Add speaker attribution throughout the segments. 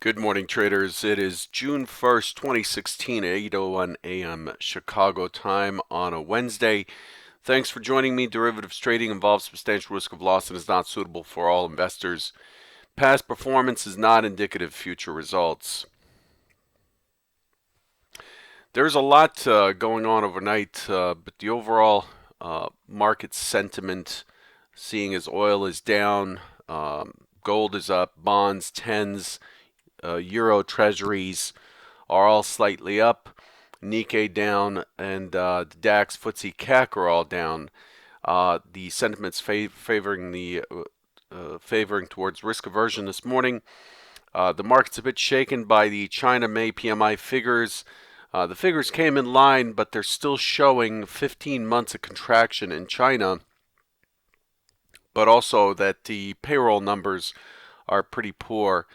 Speaker 1: Good morning, traders. It is June 1st, 2016 at 8:01 a.m. Chicago time on a Wednesday. Thanks for joining me. Derivatives trading involves substantial risk of loss and is not suitable for all investors. Past performance is not indicative of future results. There's a lot going on overnight, but the overall market sentiment, seeing as oil is down, gold is up, bonds, tens, euro treasuries are all slightly up. Nikkei down, and the DAX, FTSE, CAC are all down. The sentiments favoring towards risk aversion this morning. The market's a bit shaken by the China May PMI figures. The figures came in line, but they're still showing 15 months of contraction in China, but also that the payroll numbers are pretty poor.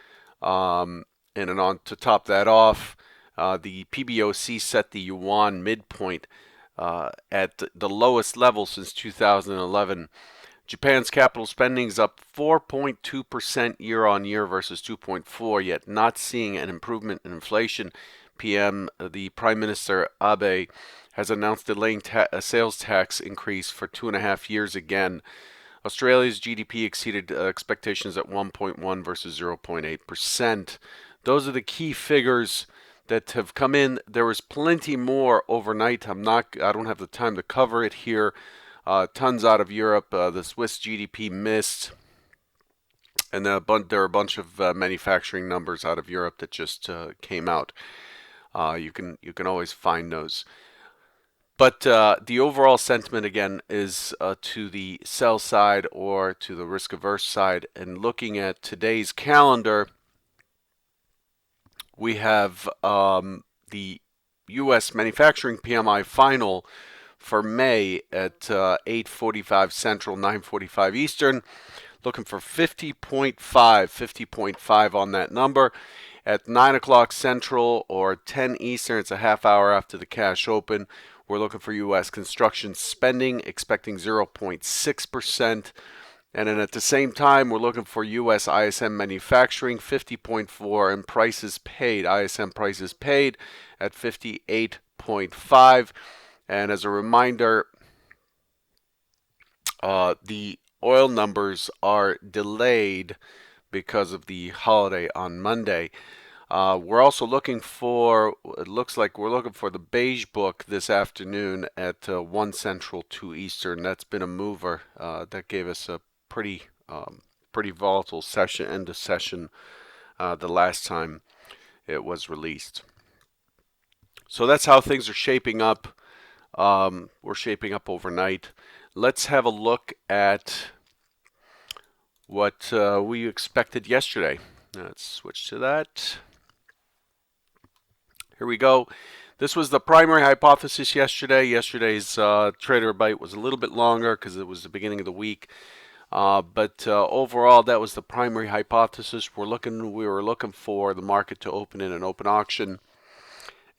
Speaker 1: And then on to top that off, the PBOC set the yuan midpoint at the lowest level since 2011. Japan's capital spending is up 4.2% year on year versus 2.4, yet not seeing an improvement in inflation. The Prime Minister Abe has announced delaying a sales tax increase for 2.5 years again. Australia's GDP exceeded expectations at 1.1 versus 0.8%. Those are the key figures that have come in. There was plenty more overnight. I don't have the time to cover it here. Tons out of Europe. The Swiss GDP missed, and there are a bunch of manufacturing numbers out of Europe that just came out. You can always find those. But the overall sentiment, again, is to the sell side or to the risk averse side. And looking at today's calendar, we have the U.S. manufacturing PMI final for May at 8:45 Central, 9:45 Eastern. Looking for 50.5 on that number. At 9 o'clock Central or 10 Eastern, it's a half hour after the cash open. We're looking for U.S. construction spending, expecting 0.6%. And then at the same time, we're looking for U.S. ISM manufacturing, 50.4, and prices paid, ISM prices paid at 58.5. And as a reminder, the oil numbers are delayed because of the holiday on Monday. We're also looking for, it looks like we're looking for the beige book this afternoon at 1 Central, 2 Eastern. That's been a mover. That gave us a pretty volatile session, end of session, the last time it was released. So that's how things are shaping up. We're shaping up overnight. Let's have a look at what we expected yesterday. Let's switch to that. Here we go. This was the primary hypothesis yesterday. Yesterday's trader bite was a little bit longer because it was the beginning of the week. But overall, that was the primary hypothesis. We were looking for the market to open in an open auction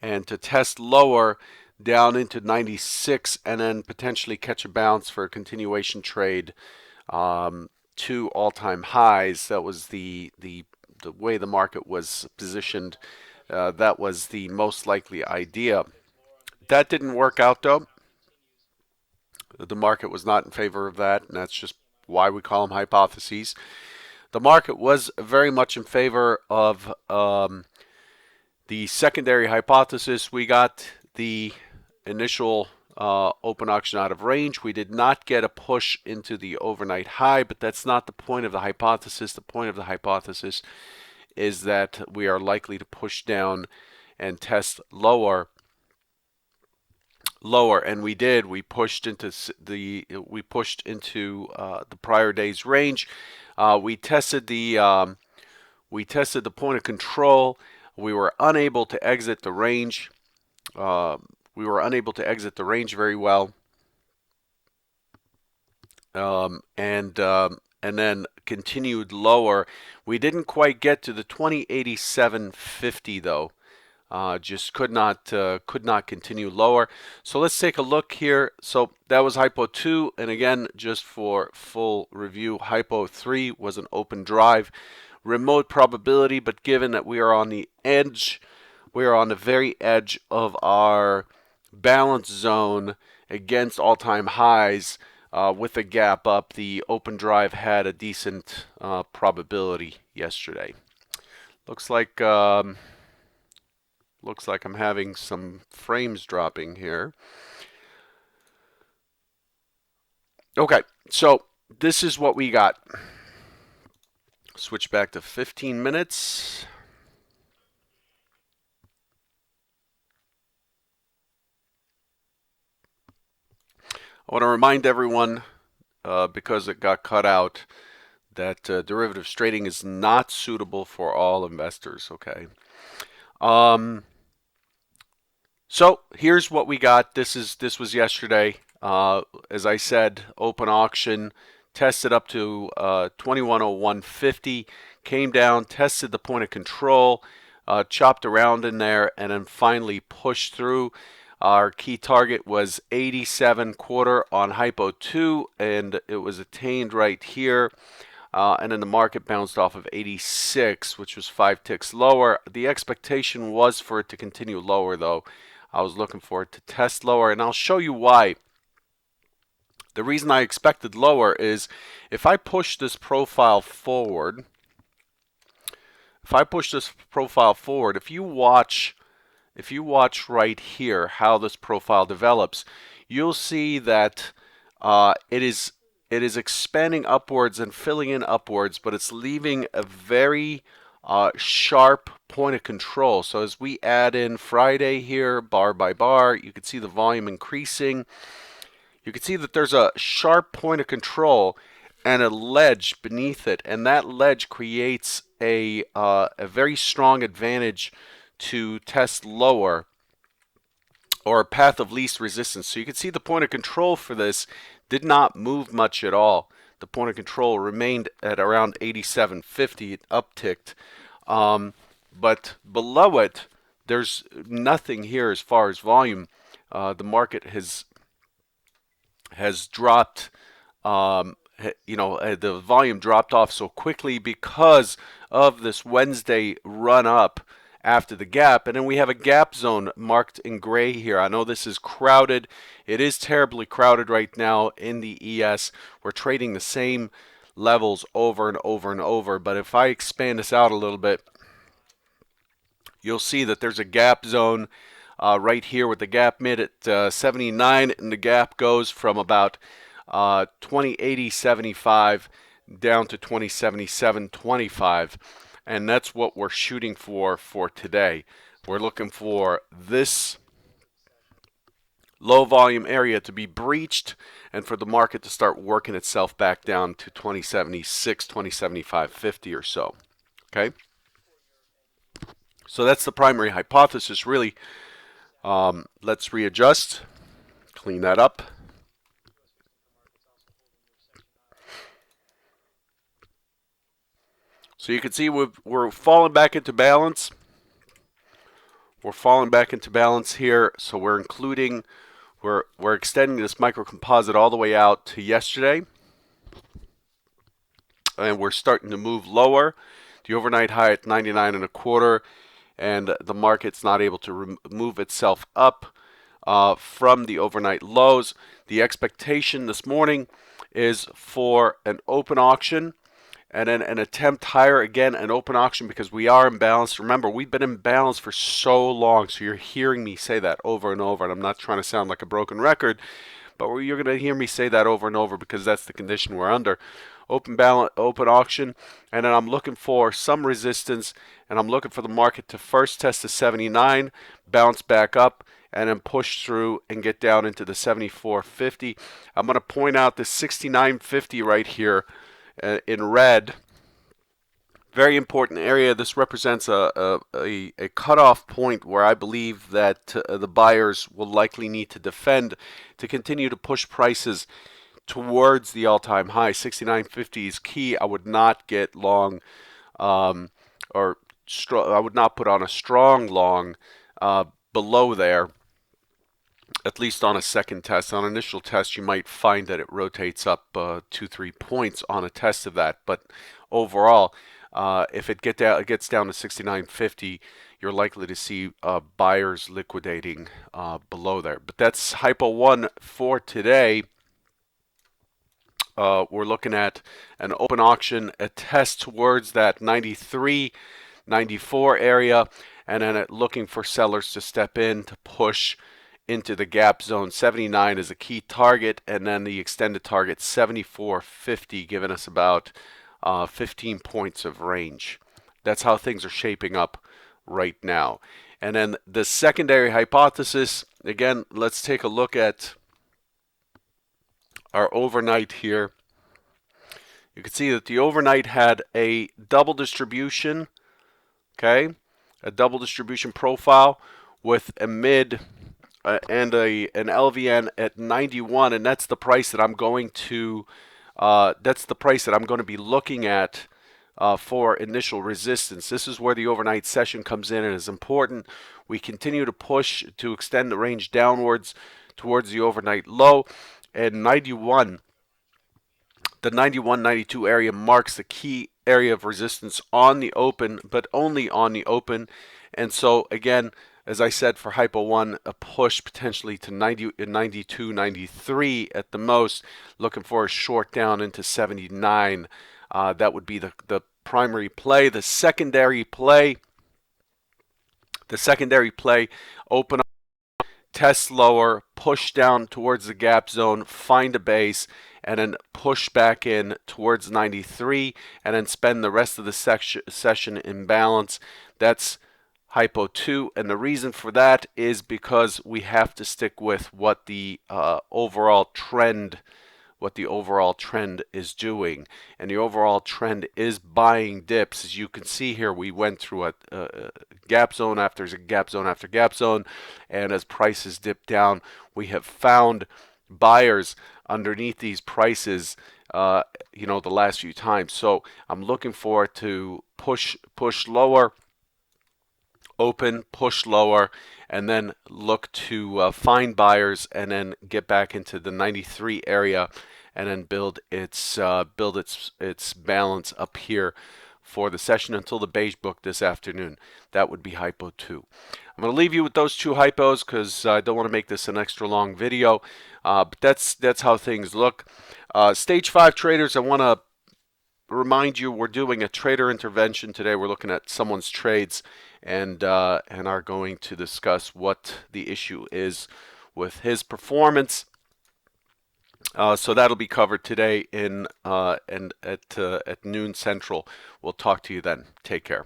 Speaker 1: and to test lower down into 96 and then potentially catch a bounce for a continuation trade to all-time highs. That was the way the market was positioned. That was the most likely idea. That didn't work out though. The market was not in favor of that, and that's just why we call them hypotheses. The market was very much in favor of the secondary hypothesis. We got the initial open auction out of range. We did not get a push into the overnight high, but that's not the point of the hypothesis. The point of the hypothesis is that we are likely to push down and test lower, and we did. We pushed into the prior day's range. We tested the point of control. We were unable to exit the range. Very well, and then continued lower. We didn't quite get to the 2087.50 though. Just could not continue lower. So let's take a look here. So that was hypo 2, and again, just for full review, hypo 3 was an open drive. remote probability, but given that we are on the edge, we are on the very edge of our balance zone against all-time highs with a gap up. The open drive had a decent probability yesterday. Looks like I'm having some frames dropping here. Okay, so this is what we got. Switch back to 15 minutes. I want to remind everyone, because it got cut out, that derivatives trading is not suitable for all investors. Okay. So here's what we got. This was yesterday. As I said, open auction, tested up to 2101.50, came down, tested the point of control, chopped around in there, and then finally pushed through. Our key target was 87.25 on Hypo 2, and it was attained right here. And then the market bounced off of 86, which was 5 ticks lower. The expectation was for it to continue lower, though. I was looking for it to test lower, and I'll show you why. The reason I expected lower is if I push this profile forward, if you watch right here how this profile develops, you'll see that it is expanding upwards and filling in upwards, but it's leaving a very sharp point of control. So as we add in Friday here, bar by bar, you can see the volume increasing. You can see that there's a sharp point of control and a ledge beneath it, and that ledge creates a very strong advantage to test lower, or a path of least resistance. So you can see the point of control for this did not move much at all. The point of control remained at around 87.50. It upticked, but below it, there's nothing here as far as volume. The market has dropped. The volume dropped off so quickly because of this Wednesday run up after the gap, and then we have a gap zone marked in gray here. I know this is crowded. It is terribly crowded right now in the ES. We're trading the same levels over and over and over, but if I expand this out a little bit, you'll see that there's a gap zone right here with the gap mid at 79, and the gap goes from about 2080.75 down to 2077.25, and that's what we're shooting for today. We're looking for this low volume area to be breached and for the market to start working itself back down to 2076, 2075.50 or so. Okay, so that's the primary hypothesis, really. Let's readjust, clean that up. So you can see we're falling back into balance. We're falling back into balance here. So we're extending this micro composite all the way out to yesterday, and we're starting to move lower. The overnight high at 99.25, and the market's not able to move itself up from the overnight lows. The expectation this morning is for an open auction and then an attempt higher, again, an open auction, because we are imbalanced. Remember, we've been imbalanced for so long, so you're hearing me say that over and over, and I'm not trying to sound like a broken record, but you're going to hear me say that over and over because that's the condition we're under. Open auction, and then I'm looking for some resistance, and I'm looking for the market to first test the 79, bounce back up, and then push through and get down into the 74.50. I'm going to point out the 69.50 right here in red. Very important area. This represents a cutoff point where I believe that the buyers will likely need to defend to continue to push prices towards the all-time high. 69.50 is key. I would not get long, I would not put on a strong long below there, at least on a second test. On an initial test, you might find that it rotates up 2-3 points on a test of that, but overall. If it gets down to 69.50, you're likely to see buyers liquidating below there. But that's Hypo 1 for today. We're looking at an open auction, a test towards that 93, 94 area, and then looking for sellers to step in to push into the gap zone. 79 is a key target, and then the extended target 74.50, giving us about 15 points of range. That's how things are shaping up right now. And then the secondary hypothesis, again, let's take a look at our overnight here. You can see that the overnight had a double distribution, okay, a double distribution profile with a mid and an LVN at 91, and that's the price that I'm going to be looking at for initial resistance. This is where the overnight session comes in and is important. We continue to push to extend the range downwards towards the overnight low, and 91. The 91-92 area marks the key area of resistance on the open, but only on the open. And so again, as I said, for Hypo 1, a push potentially to 92, 93 at the most, looking for a short down into 79. That would be the primary play. The secondary play, open up, test lower, push down towards the gap zone, find a base, and then push back in towards 93, and then spend the rest of the session in balance. That's Hypo 2, and the reason for that is because we have to stick with what the overall trend is doing, and the overall trend is buying dips. As you can see here, we went through a gap zone after gap zone after gap zone, and as prices dip down, we have found buyers underneath these prices the last few times. So I'm looking for it to push lower, open, push lower, and then look to find buyers, and then get back into the 93 area, and then build its balance up here for the session until the beige book this afternoon. That would be Hypo 2. I'm going to leave you with those two hypos because I don't want to make this an extra long video, but that's how things look. Stage 5 traders, I want to remind you we're doing a trader intervention today. We're looking at someone's trades and are going to discuss what the issue is with his performance. So that'll be covered today at noon Central. We'll talk to you then. Take care.